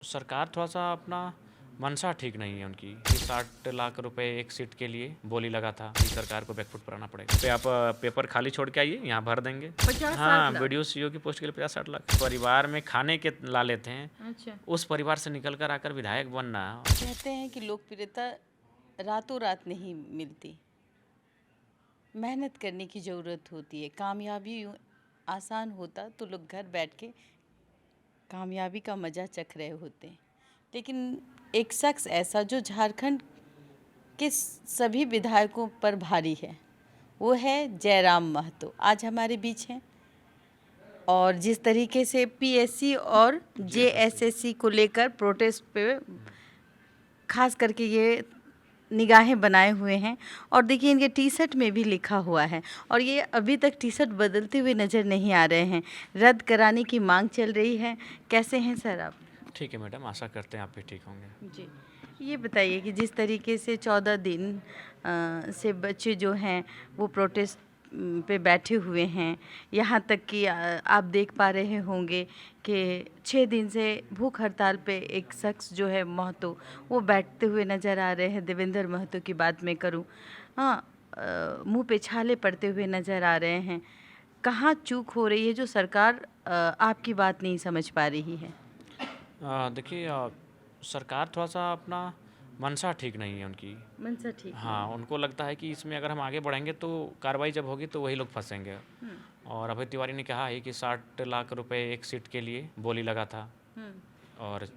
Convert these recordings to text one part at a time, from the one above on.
सरकार थोड़ा-सा अपना मंशा ठीक नहीं है उनकी कि 60 लाख रुपए एक सीट के लिए बोली लगा था कि सरकार को बैकफुट पर आना पड़ेगा। पे आप पेपर खाली छोड़ के आइए, यहाँ भर देंगे। 50-60 हाँ, लाख। बीडीओ सीईओ की पोस्ट के लिए 50-60 लाख। परिवार में खाने के ला लेते हैं, अच्छा। उस परिवार से निकल कर आकर विधायक बनना। कहते हैं कि लोकप्रियता रातों रात नहीं मिलती, मेहनत करने की ज़रूरत होती है। कामयाबी यूँ आसान होता तो लोग घर बैठ के कामयाबी का मज़ा चख रहे होते। लेकिन एक शख्स ऐसा जो झारखंड के सभी विधायकों पर भारी है, वो है जयराम महतो। आज हमारे बीच हैं और जिस तरीके से पीएससी और जेएसएससी को लेकर प्रोटेस्ट पे खास करके ये निगाहें बनाए हुए हैं और देखिए इनके टी शर्ट में भी लिखा हुआ है और ये अभी तक टी शर्ट बदलते हुए नज़र नहीं आ रहे हैं। रद्द कराने की मांग चल रही है। कैसे हैं सर आप? ठीक है मैडम, आशा करते हैं आप भी ठीक होंगे। जी, ये बताइए कि जिस तरीके से 14 दिन से बच्चे जो हैं वो प्रोटेस्ट पे बैठे हुए हैं, यहाँ तक कि आप देख पा रहे होंगे कि 6 दिन से भूख हड़ताल पे एक शख्स जो है महतो, वो बैठते हुए नज़र आ रहे हैं। देवेंद्र महतो की बात मैं करूँ, हाँ, मुंह पे छाले पड़ते हुए नज़र आ रहे हैं। कहाँ चूक हो रही है जो सरकार आपकी बात नहीं समझ पा रही है? देखिए, सरकार थोड़ा-सा अपना मंशा ठीक नहीं है उनकी। मंशा ठीक हाँ, उनको लगता है कि इसमें अगर हम आगे बढ़ेंगे तो कार्रवाई जब होगी तो वही लोग फँसेंगे। और अभय तिवारी ने कहा है कि 60 लाख रुपए एक सीट के लिए बोली लगा था। और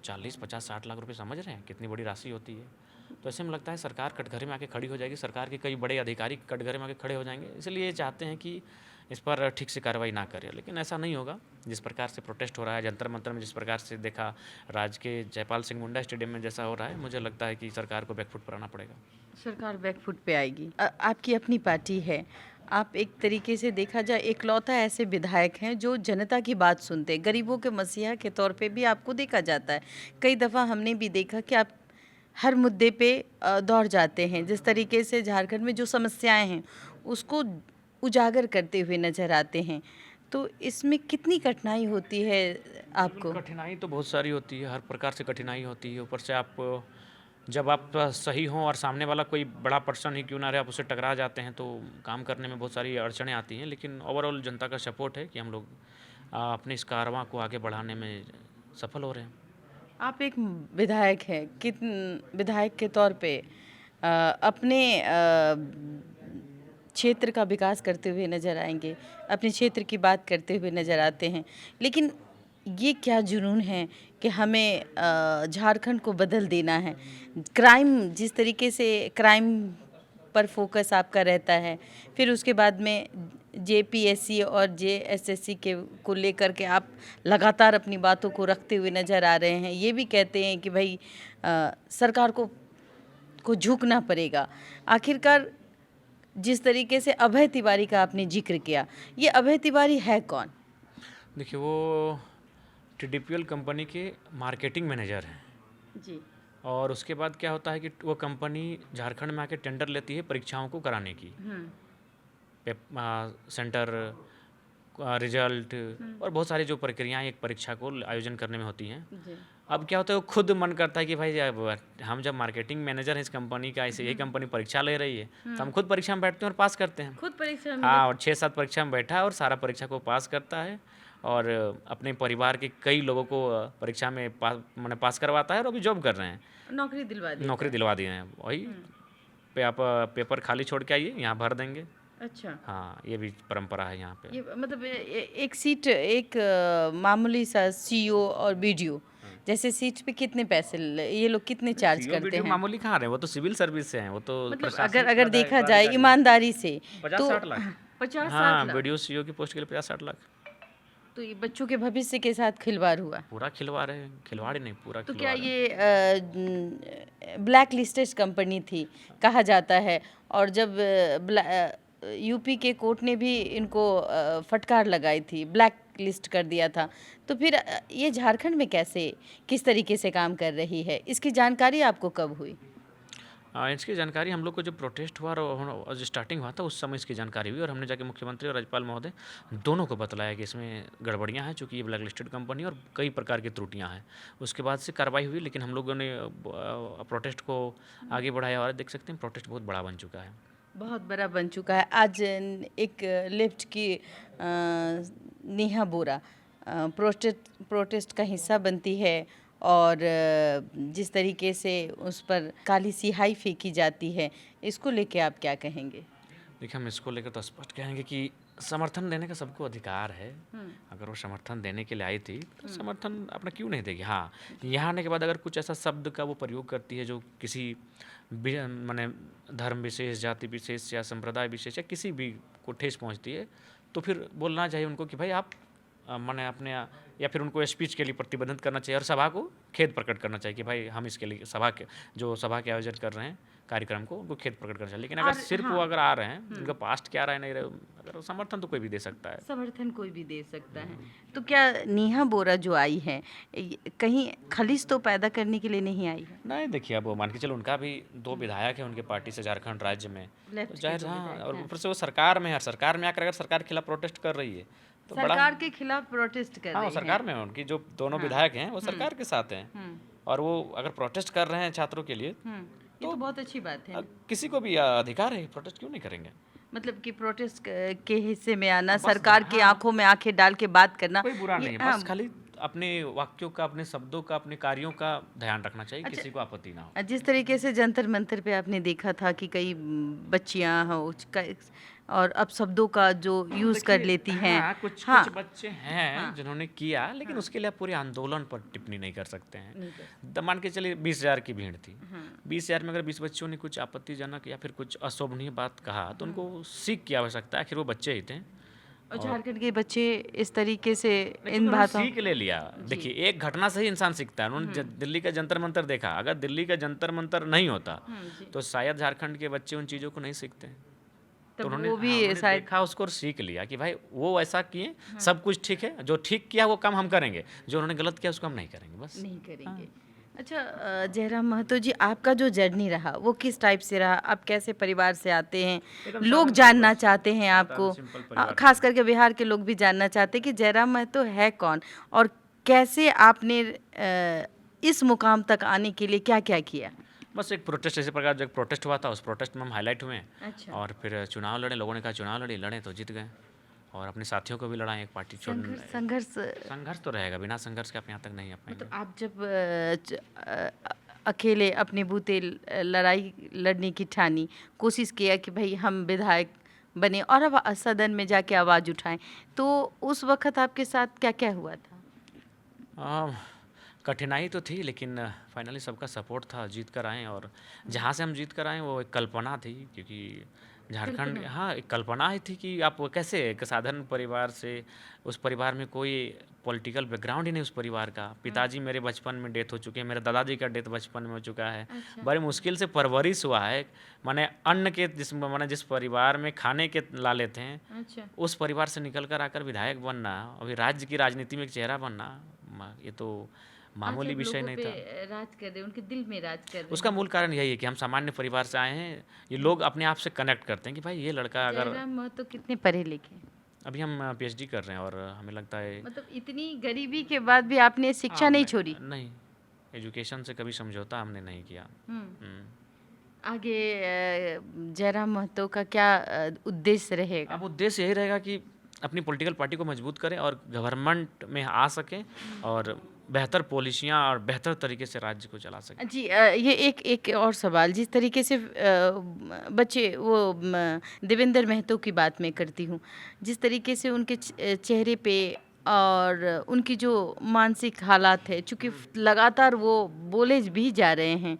40, 50, 60 लाख रुपए समझ रहे हैं कितनी बड़ी राशि होती है। तो ऐसे में लगता है सरकार कटघरे में आके खड़ी हो जाएगी, सरकार के कई बड़े अधिकारी कटघरे में आके खड़े हो जाएंगे। इसलिए ये चाहते हैं कि इस पर ठीक से कार्रवाई ना करें, लेकिन ऐसा नहीं होगा। जिस प्रकार से प्रोटेस्ट हो रहा है जंतर मंतर में, जिस प्रकार से देखा राज्य के जयपाल सिंह मुंडा स्टेडियम में जैसा हो रहा है, मुझे लगता है कि सरकार को बैकफुट पर आना पड़ेगा। सरकार बैकफुट पे आएगी। आपकी अपनी पार्टी है, आप एक तरीके से देखा जाए इकलौता ऐसे विधायक हैं जो जनता की बात सुनते हैं। गरीबों के मसीहा के तौर पे भी आपको देखा जाता है। कई दफ़ा हमने भी देखा कि आप हर मुद्दे पे दौड़ जाते हैं। जिस तरीके से झारखंड में जो समस्याएं हैं उसको उजागर करते हुए नज़र आते हैं। तो इसमें कितनी कठिनाई होती है आपको? कठिनाई तो बहुत सारी होती है, हर प्रकार से कठिनाई होती है। ऊपर से आप जब आप सही हों और सामने वाला कोई बड़ा पर्सन ही क्यों ना रहे, आप उससे टकरा जाते हैं तो काम करने में बहुत सारी अड़चनें आती हैं। लेकिन ओवरऑल जनता का सपोर्ट है कि हम लोग अपने इस कारवां को आगे बढ़ाने में सफल हो रहे हैं। आप एक विधायक हैं, विधायक के तौर पे अपने क्षेत्र का विकास करते हुए नज़र आएंगे, अपने क्षेत्र की बात करते हुए नज़र आते हैं। लेकिन ये क्या जुनून है कि हमें झारखंड को बदल देना है। क्राइम, जिस तरीके से क्राइम पर फोकस आपका रहता है, फिर उसके बाद में जेपीएससी और जेएसएससी के को लेकर के आप लगातार अपनी बातों को रखते हुए नज़र आ रहे हैं। ये भी कहते हैं कि भाई सरकार को झुकना पड़ेगा। आखिरकार जिस तरीके से अभय तिवारी का आपने जिक्र किया, ये अभय तिवारी है कौन? देखिए, वो टीडीपीएल कंपनी के मार्केटिंग मैनेजर हैं। जी। और उसके बाद क्या होता है कि वो कंपनी झारखंड में आके टेंडर लेती है परीक्षाओं को कराने की। सेंटर, रिजल्ट और बहुत सारी जो प्रक्रियाएं एक परीक्षा को आयोजन करने में होती हैं। अब क्या होता है, वो खुद मन करता है कि भाई अब हम जब मार्केटिंग मैनेजर हैं इस कंपनी का, ऐसे यही कंपनी परीक्षा ले रही है, तो हम खुद परीक्षा में बैठते हैं और पास करते हैं। खुद परीक्षा में? हाँ, और 6-7 परीक्षा में बैठा है और सारा परीक्षा को पास करता है और अपने परिवार के कई लोगों को परीक्षा में पास करवाता है और अभी जॉब कर रहे हैं। नौकरी दिलवा दिए हैं। वही पे आप पेपर खाली छोड़ के आइए, यहाँ भर देंगे। अच्छा। हाँ, ये भी परंपरा है यहाँ पे। ये मतलब एक सीट, एक मामूली सा सीईओ और बीडीओ जैसे सीट पे कितने पैसे ये लोग कितने चार्ज करते हैं? मामूली कहाँ रहे, वो तो सिविल सर्विस से हैं, वो तो मतलब प्रशासनिक अगर देखा जाए ईमानदारी से 50-60 लाख। 50-60 हाँ, लाख। बीडीओ सीईओ की पोस्ट के लिए 50-60 लाख। तो ये बच्चों के भविष्य के साथ खिलवाड़ हुआ। पूरा खिलवाड़ है, खिलवाड़ ही नहीं, पूरा तो खिलवाड़ क्या है। ये ब्लैक लिस्टेड कंपनी थी कहा जाता है, और जब यूपी के कोर्ट ने भी इनको फटकार लगाई थी, ब्लैक लिस्ट कर दिया था, तो फिर ये झारखंड में कैसे, किस तरीके से काम कर रही है, इसकी जानकारी आपको कब हुई? इसकी जानकारी हम लोग को जो प्रोटेस्ट हुआ और जो स्टार्टिंग हुआ था उस समय इसकी जानकारी हुई, और हमने जाके मुख्यमंत्री और राज्यपाल महोदय दोनों को बतलाया कि इसमें गड़बड़ियाँ हैं, चूँकि ये ब्लैक लिस्टेड कंपनी और कई प्रकार की त्रुटियाँ हैं। उसके बाद से कार्रवाई हुई, लेकिन हम लोगों ने प्रोटेस्ट को आगे बढ़ाया और देख सकते हैं प्रोटेस्ट बहुत बड़ा बन चुका है। बहुत बड़ा बन चुका है। आज एक लेफ्ट की नेहा बोरा प्रोटेस्ट का हिस्सा बनती है और जिस तरीके से उस पर काली सिहाई फेंकी जाती है, इसको लेके आप क्या कहेंगे? देखिए, हम इसको लेकर तो स्पष्ट कहेंगे कि समर्थन देने का सबको अधिकार है। अगर वो समर्थन देने के लिए आई थी तो समर्थन अपना क्यों नहीं देगी। हाँ, यहाँ आने के बाद अगर कुछ ऐसा शब्द का वो प्रयोग करती है जो किसी माने धर्म विशेष, जाति विशेष या संप्रदाय विशेष या किसी भी को ठेस पहुँचती है, तो फिर बोलना चाहिए उनको कि भाई आप माने अपने या फिर उनको स्पीच के लिए प्रतिबंधित करना चाहिए और सभा को खेद प्रकट करना चाहिए कि भाई हम इसके लिए सभा के आयोजन कर रहे हैं कार्यक्रम को, उनको खेद प्रकट करना चाहिए। लेकिन अगर सिर्फ वो अगर आ रहे हैं, उनका पास्ट क्या रहा है नहीं रहे, अगर समर्थन तो कोई भी दे सकता है। समर्थन कोई भी दे सकता है। तो क्या नेहा बोरा जो आई है कहीं खलीस तो पैदा करने के लिए नहीं आई है? नहीं, देखिए, अब मान के चलो उनका भी 2 विधायक है उनके पार्टी से झारखंड राज्य में, लेफ्ट तो के जाहिर 2 हाँ, विधायक और हैं। ऊपर से वो सरकार में है, सरकार में आकर अगर सरकार के खिलाफ प्रोटेस्ट कर रही है तो बड़ा सरकार के खिलाफ प्रोटेस्ट कर हाँ, वो रही है। सरकार में है, उनकी जो दोनों विधायक हैं वो सरकार के साथ हैं, और वो अगर प्रोटेस्ट कर रहे हैं छात्रों के लिए, ये तो बहुत अच्छी बात है। किसी को भी अधिकार है, प्रोटेस्ट क्यों नहीं करेंगे। मतलब कि प्रोटेस्ट के हिस्से में आना, सरकार की आंखों में आंखें डाल के बात करना, कोई बुरा नहीं ये है, बस खाली अपने वाक्यों का, अपने शब्दों का, अपने कार्यों का ध्यान रखना चाहिए, किसी को आपत्ति ना हो। जिस तरीके से जंतर मंतर पे आपने देखा था कि कई बच्चियां हो और अब शब्दों का जो यूज कर लेती हैं। हाँ, कुछ बच्चे हैं जिन्होंने किया, लेकिन उसके लिए आप पूरे आंदोलन पर टिप्पणी नहीं कर सकते हैं। मान के चलिए 20,000 की भीड़ थी, 20,000 में अगर 20 बच्चों ने कुछ आपत्तिजनक या फिर कुछ अशोभनीय बात कहा तो उनको सीख की आवश्यकता है, आखिर वो बच्चे ही थे। और झारखंड के बच्चे इस तरीके से इन उन्होंने बातों सीख ले लिया। देखिए, एक घटना से ही इंसान सीखता है। उन्होंने दिल्ली का जंतर मंतर देखा, अगर दिल्ली का जंतर मंतर नहीं होता तो शायद झारखंड के बच्चे उन चीज़ों को नहीं सीखते। तो उन्होंने देखा उसको और सीख लिया कि भाई वो ऐसा किए, सब कुछ ठीक है, जो ठीक किया वो काम हम करेंगे, जो उन्होंने गलत किया उसको हम नहीं करेंगे, बस नहीं करेंगे। अच्छा, जयराम महतो जी, आपका जो जर्नी रहा वो किस टाइप से रहा? आप कैसे परिवार से आते हैं? लोग जानना चाहते हैं आपको, खास करके बिहार के लोग भी जानना चाहते हैं कि जयराम महतो है कौन और कैसे आपने इस मुकाम तक आने के लिए क्या क्या किया? बस एक प्रोटेस्ट, इसी प्रकार जो एक प्रोटेस्ट हुआ था उस प्रोटेस्ट में हम हाईलाइट हुए। अच्छा। और फिर चुनाव लड़े, लोगों ने कहा चुनाव लड़े तो जीत गए, और अपने साथियों को भी लड़ाएं, एक पार्टी छोड़ने। संघर्ष तो रहेगा, बिना संघर्ष के आप यहाँ तक नहीं आ पाएंगे। मतलब आप जब अकेले अपने बूते लड़ाई लड़ने की ठानी, कोशिश किया कि भाई हम विधायक बने और अब सदन में जाके आवाज़ उठाएं, तो उस वक्त आपके साथ क्या क्या हुआ था? कठिनाई तो थी, लेकिन फाइनली सबका सपोर्ट था, जीत कर आए। और जहाँ से हम जीत कर आए वो एक कल्पना थी, क्योंकि झारखंड, हाँ, एक कल्पना ही थी कि आप कैसे एक साधारण परिवार से, उस परिवार में कोई पॉलिटिकल बैकग्राउंड ही नहीं उस परिवार का। पिताजी मेरे बचपन में डेथ हो चुके हैं, मेरे दादाजी का डेथ बचपन में हो चुका है। अच्छा। बड़ी मुश्किल से परवरिश हुआ है, माने अन्न के जिस परिवार में खाने के लाले थे, अच्छा। उस परिवार से निकल कर आकर विधायक बनना, अभी राज्य की राजनीति में एक चेहरा बनना, ये तो मामूली विषय नहीं था। राज कर रहे, उनके दिल में राज कर रहे। उसका मूल कारण यही है कि हम सामान्य परिवार से आए हैं। ये लोग अपने आप से कनेक्ट करते हैं कि भाई ये लड़का अगर। जयराम महतो कितने पढ़े लिखे? अभी हम पीएचडी कर रहे हैं, और हमें लगता है मतलब इतनी गरीबी के बाद भी आपने शिक्षा नहीं छोड़ी? नहीं, एजुकेशन से कभी समझौता हमने नहीं किया। आगे जयराम महतो का क्या उद्देश्य रहेगा? अब उद्देश्य यही रहेगा कि अपनी पॉलिटिकल पार्टी को मजबूत करें और गवर्नमेंट में आ सकें और बेहतर पॉलिसियाँ और बेहतर तरीके से राज्य को चला सकें। जी, ये एक और सवाल, जिस तरीके से बच्चे वो देवेंद्र महतो की बात मैं करती हूँ, जिस तरीके से उनके चेहरे पे और उनकी जो मानसिक हालात है, चूँकि लगातार वो बोले भी जा रहे हैं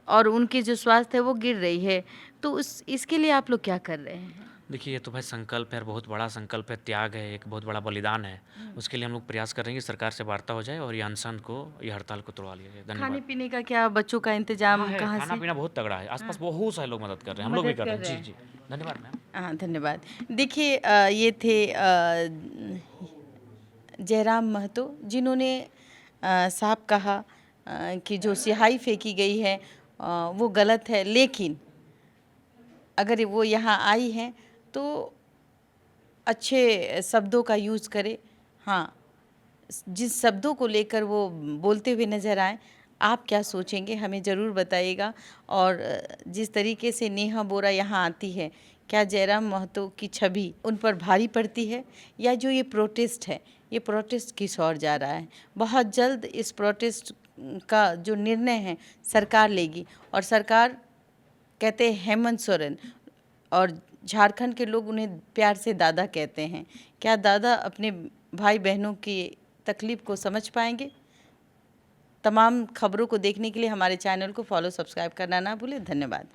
और उनकी जो स्वास्थ्य है वो गिर रही है, तो इसके लिए आप लोग क्या कर रहे हैं? देखिए, ये तो भाई संकल्प है, बहुत बड़ा संकल्प है, त्याग है, एक बहुत बड़ा बलिदान है। उसके लिए हम लोग प्रयास कर रहे हैं कि सरकार से वार्ता हो जाए और ये अनशन को, ये हड़ताल को तोड़वा लिया जाए। धन्यवाद। खाने पीने का क्या, बच्चों का इंतजाम कहाँ से? खाना पीना बहुत तगड़ा है, आसपास बहुत सारे लोग मदद कर रहे हैं, हम लोग भी कर रहे हैं। जी जी, धन्यवाद मैम। हाँ, धन्यवाद। देखिए, ये थे जयराम महतो, जिन्होंने साफ कहा कि जो सिहाई फेंकी गई है वो गलत है, लेकिन अगर वो यहाँ आई हैं तो अच्छे शब्दों का यूज़ करे। हाँ, जिस शब्दों को लेकर वो बोलते हुए नज़र आए, आप क्या सोचेंगे हमें ज़रूर बताइएगा। और जिस तरीके से नेहा बोरा यहाँ आती है, क्या जयराम महतो की छवि उन पर भारी पड़ती है, या जो ये प्रोटेस्ट है, ये प्रोटेस्ट किस ओर जा रहा है? बहुत जल्द इस प्रोटेस्ट का जो निर्णय है सरकार लेगी, और सरकार कहते हैं हेमंत सोरेन, और झारखंड के लोग उन्हें प्यार से दादा कहते हैं। क्या दादा अपने भाई बहनों की तकलीफ़ को समझ पाएंगे? तमाम खबरों को देखने के लिए हमारे चैनल को फॉलो सब्सक्राइब करना ना भूलें। धन्यवाद।